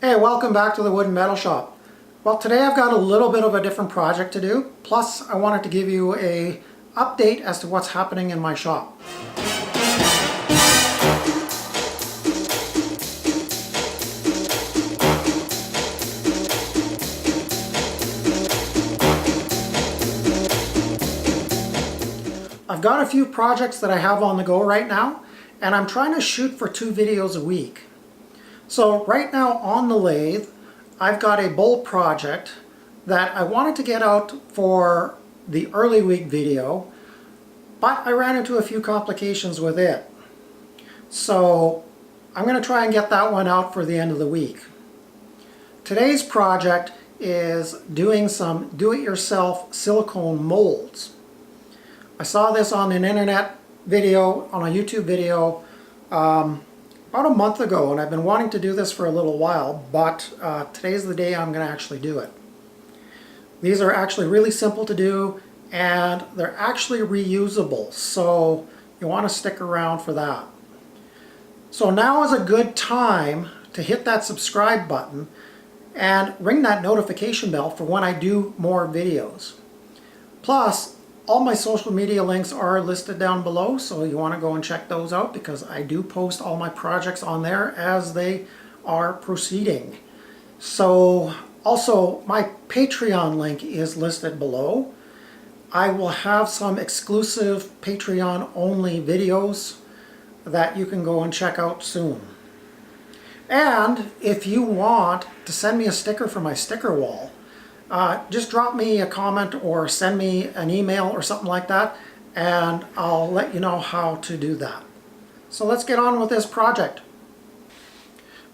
Hey, welcome back to the Wood and Metal Shop. Well, today I've got a little bit of a different project to do, plus I wanted to give you a update as to what's happening in my shop. I've got a few projects that I have on the go right now, and I'm trying to shoot for 2 videos a week. So right now on the lathe, I've got a bowl project that I wanted to get out for the early week video, but I ran into a few complications with it. So I'm going to try and get that one out for the end of the week. Today's project is doing some do-it-yourself silicone molds. I saw this on an internet video, on a YouTube video, about a month ago, and I've been wanting to do this for a little while, but today's the day I'm going to actually do it. These are actually really simple to do, and they're actually reusable, so you want to stick around for that. So now is a good time to hit that subscribe button and ring that notification bell for when I do more videos. Plus, all my social media links are listed down below, so you want to go and check those out because I do post all my projects on there as they are proceeding. So also my Patreon link is listed below. I will have some exclusive Patreon only videos that you can go and check out soon. And if you want to send me a sticker for my sticker wall, just drop me a comment or send me an email or something like that, and I'll let you know how to do that. So let's get on with this project.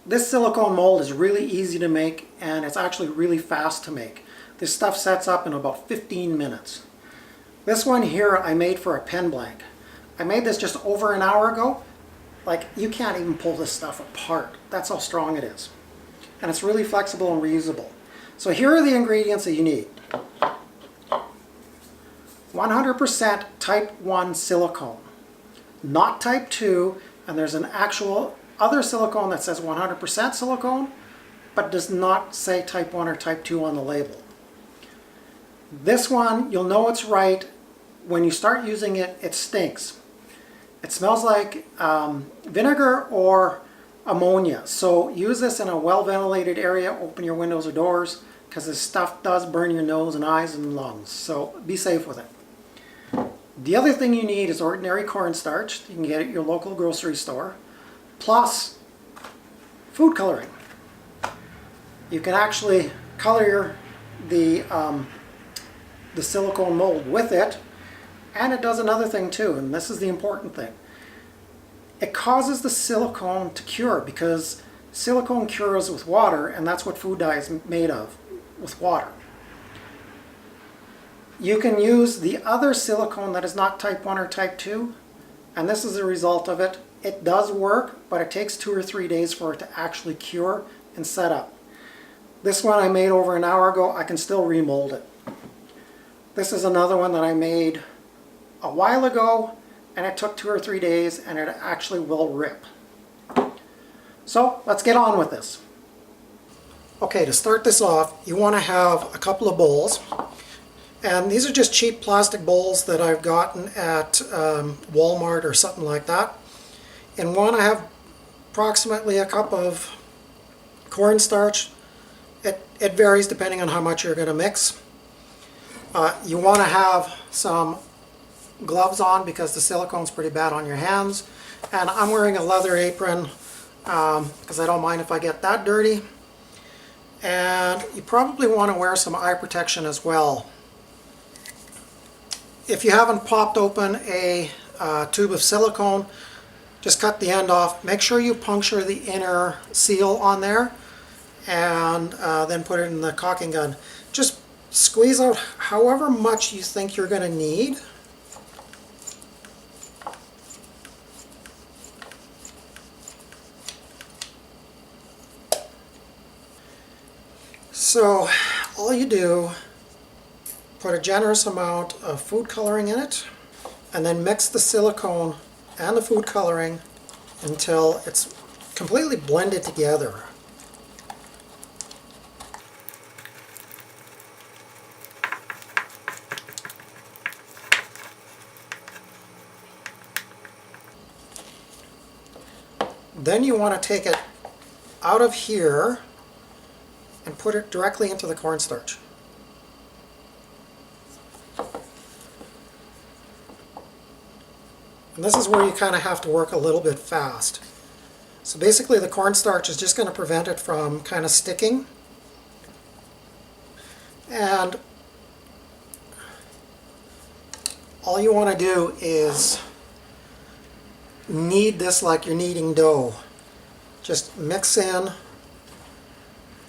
This silicone mold is really easy to make, and it's actually really fast to make. This stuff sets up in about 15 minutes. This one here I made for a pen blank. I made this just over an hour ago. Like, you can't even pull this stuff apart. That's how strong it is. And it's really flexible and reusable. So here are the ingredients that you need. 100% type 1 silicone, not type 2, and there's an actual other silicone that says 100% silicone, but does not say type 1 or type 2 on the label. This one, you'll know it's right. When you start using it, it stinks. It smells like vinegar or ammonia. So use this in a well-ventilated area, open your windows or doors, because this stuff does burn your nose and eyes and lungs. So be safe with it. The other thing you need is ordinary cornstarch. You can get it at your local grocery store, plus food coloring. You can actually color the silicone mold with it, and it does another thing too, and this is the important thing. It causes the silicone to cure, because silicone cures with water, and that's what food dye is made of, with water. You can use the other silicone that is not type 1 or type 2, and this is the result of it. It does work, but it takes 2 or 3 days for it to actually cure and set up. This one I made over an hour ago. I can still remold it. This is another one that I made a while ago, and it took 2 or 3 days, and it actually will rip. So let's get on with this. Okay, to start this off, you want to have a couple of bowls, and these are just cheap plastic bowls that I've gotten at Walmart or something like that. In one I have approximately a cup of cornstarch. It varies depending on how much you're going to mix. You want to have some gloves on because the silicone's pretty bad on your hands, and I'm wearing a leather apron because I don't mind if I get that dirty. And you probably want to wear some eye protection as well. If you haven't popped open a tube of silicone, just cut the end off. Make sure you puncture the inner seal on there, and then put it in the caulking gun. Just squeeze out however much you think you're going to need. So all you do, put a generous amount of food coloring in it, and then mix the silicone and the food coloring until it's completely blended together. Then you want to take it out of here and put it directly into the cornstarch. And this is where you kind of have to work a little bit fast. So basically the cornstarch is just going to prevent it from kind of sticking. And all you want to do is knead this like you're kneading dough. Just mix in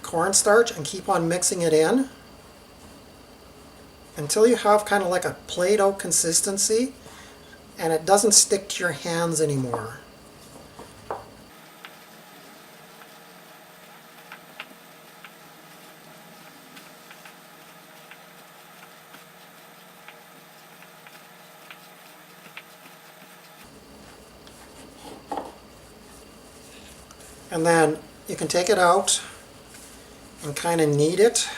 cornstarch and keep on mixing it in until you have kind of like a Play-Doh consistency and it doesn't stick to your hands anymore. And then you can take it out and kind of knead it.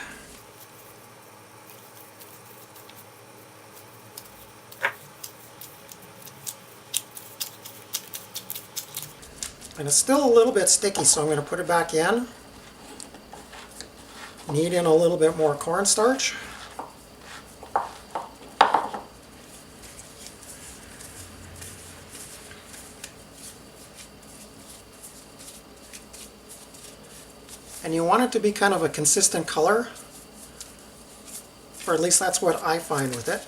And it's still a little bit sticky, so I'm going to put it back in. Knead in a little bit more cornstarch. And you want it to be kind of a consistent color, or at least that's what I find with it.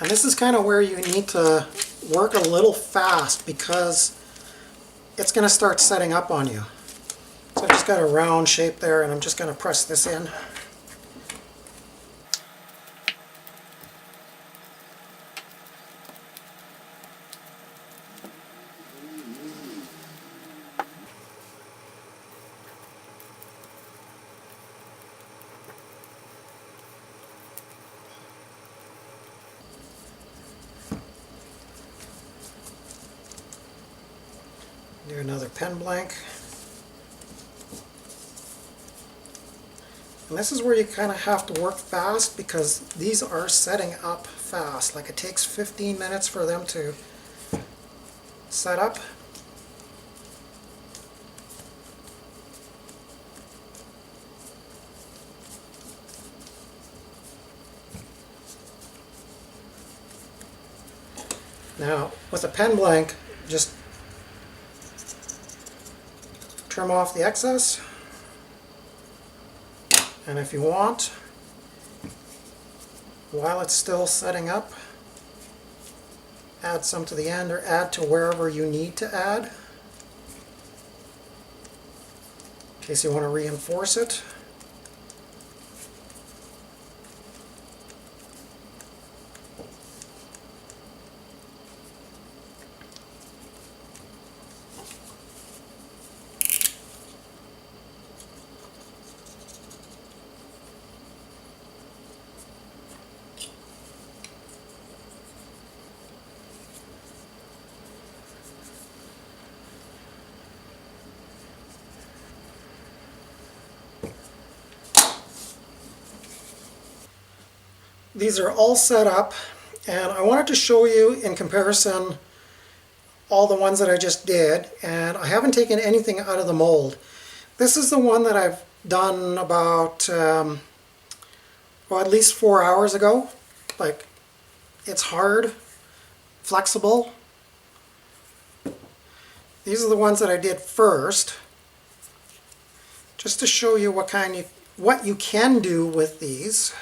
And this is kind of where you need to work a little fast because it's going to start setting up on you. So I've just got a round shape there and I'm just going to press this in. Do another pen blank. And this is where you kind of have to work fast because these are setting up fast. Like it takes 15 minutes for them to set up. Now with a pen blank, just trim off the excess, and if you want, while it's still setting up, add some to the end or add to wherever you need to add in case you want to reinforce it. These are all set up, and I wanted to show you in comparison all the ones that I just did, and I haven't taken anything out of the mold. This is the one that I've done about, well, at least 4 hours ago. Like, it's hard, flexible. These are the ones that I did first, just to show you what you can do with these.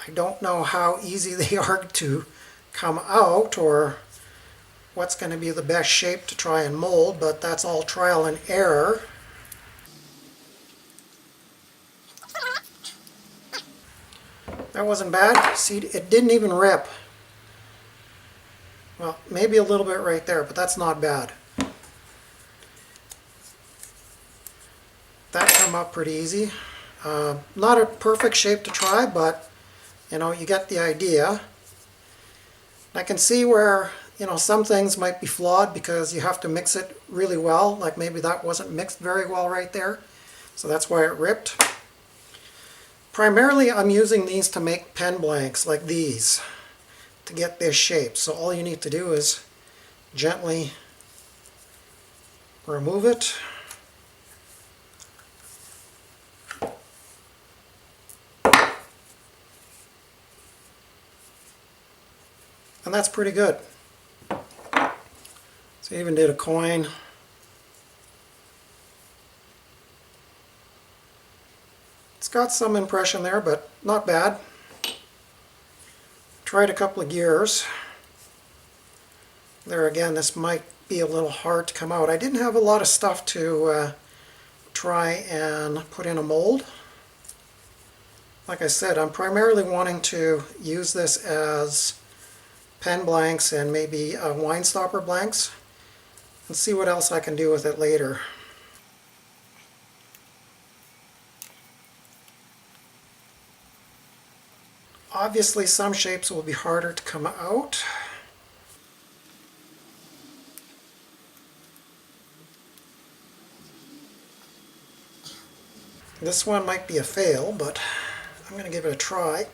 I don't know how easy they are to come out or what's going to be the best shape to try and mold, but that's all trial and error. That wasn't bad. See, it didn't even rip. Well, maybe a little bit right there, but that's not bad. That came up pretty easy. Not a perfect shape to try, but you know, you get the idea. I can see where, you know, some things might be flawed because you have to mix it really well. Like maybe that wasn't mixed very well right there. So that's why it ripped. Primarily I'm using these to make pen blanks like these to get this shape. So all you need to do is gently remove it. And that's pretty good. So I even did a coin. It's got some impression there, but not bad. Tried a couple of gears. There again, this might be a little hard to come out. I didn't have a lot of stuff to try and put in a mold. Like I said, I'm primarily wanting to use this as pen blanks and maybe wine stopper blanks, and see what else I can do with it later. Obviously some shapes will be harder to come out. This one might be a fail, but I'm going to give it a try.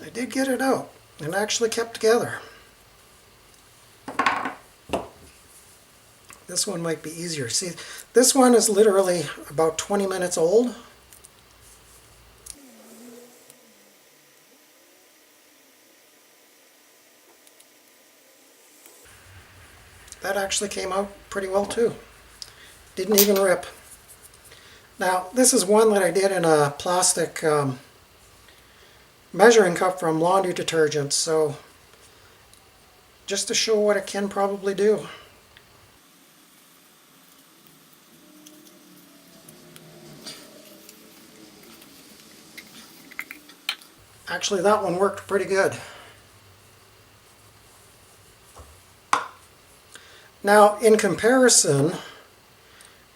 I did get it out and actually kept together. This one might be easier. See, this one is literally about 20 minutes old. That actually came out pretty well too. Didn't even rip. Now, this is one that I did in a plastic measuring cup from laundry detergent, so just to show what it can probably do. Actually, that one worked pretty good. Now, in comparison,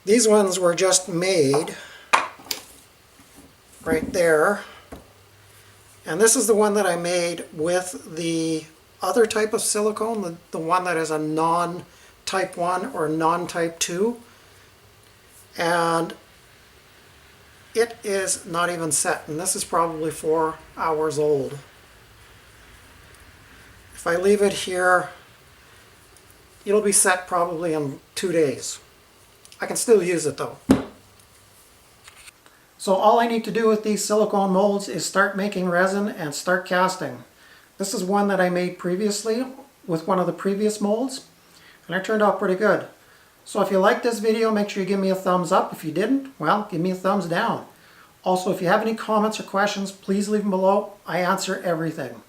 these ones were just made right there. And this is the one that I made with the other type of silicone, the one that is a non-type 1 or non-type 2. And it is not even set, and this is probably 4 hours old. If I leave it here, it'll be set probably in 2 days. I can still use it though. So all I need to do with these silicone molds is start making resin and start casting. This is one that I made previously with one of the previous molds, and it turned out pretty good. So if you liked this video, make sure you give me a thumbs up. If you didn't, well, give me a thumbs down. Also, if you have any comments or questions, please leave them below. I answer everything.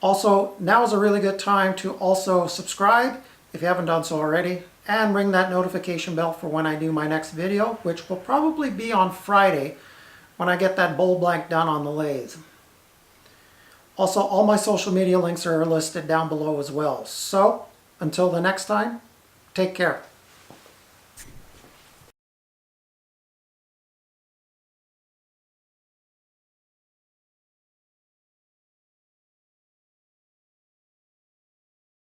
Also, now is a really good time to also subscribe if you haven't done so already, and ring that notification bell for when I do my next video, which will probably be on Friday when I get that bowl blank done on the lathe. Also, all my social media links are listed down below as well. So, until the next time, take care.